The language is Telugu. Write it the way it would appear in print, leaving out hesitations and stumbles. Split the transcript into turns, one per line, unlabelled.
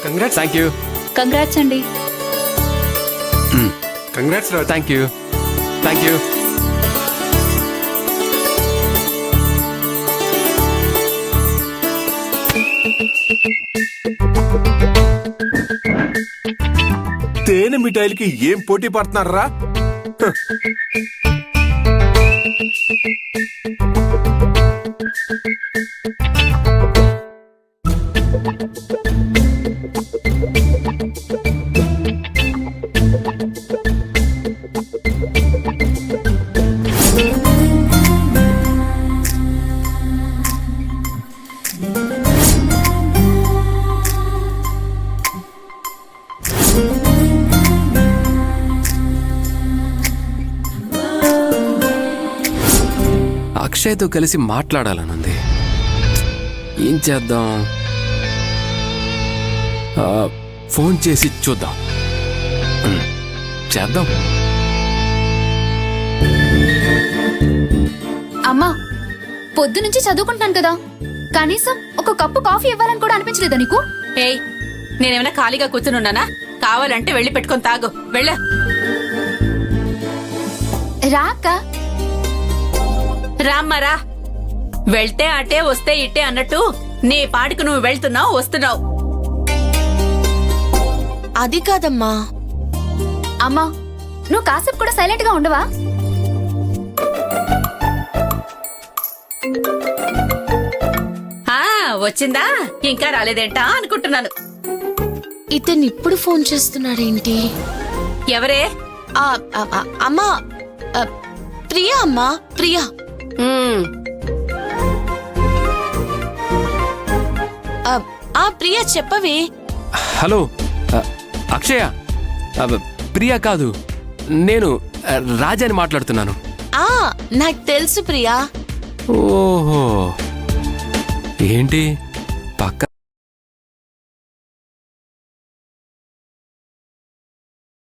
కంగ్రాట్స్.
Thank you.
కంగ్రాట్స్ అండి.
Congrats Raju.
Thank you. Thank you.
తేనె మిఠాయిలకి ఏం పోటీ పడుతున్నారా?
అక్షయ్తో కలిసి మాట్లాడాలనుంది. ఏం చేద్దాం? ఫోన్ చేసి చూద్దాం. చేద్దాం.
అమ్మా, పొద్దునుంచి చదువుకుంటున్నాను కదా, కనీసం ఒక కప్పు కాఫీ ఇవ్వాలని కూడా అనిపించలేదా నీకు?
ఏయ్, నేనేమైనా ఖాళీగా కూర్చునున్నానా? కావాలంటే వెళ్ళి పెట్టుకొని తాగు. వెళ్ళ.
రాక
రామ్మరా. వెళ్తే అటే వస్తే ఇటే అన్నట్టు నీ పాటికి నువ్వు వెళ్తున్నావు వస్తున్నావు.
అది కాదమ్మా.
అమ్మా, నువ్వు కాసేపు కూడా సైలెంట్ గా ఉండవా?
వచ్చిందా? ఇంకా రాలేదేంటా అనుకుంటున్నాను.
ఇతను ఇప్పుడు ఫోన్ చేస్తున్నాడేంటి?
ఎవరే?
అమ్మా, ప్రియా. అమ్మా, ప్రియా. ప్రియా చెప్పవే.
హలో అక్షయ. ప్రియా కాదు, నేను రాజాని మాట్లాడుతున్నాను.
నాకు తెలుసు ప్రియా.
ఓహో, ఏంటి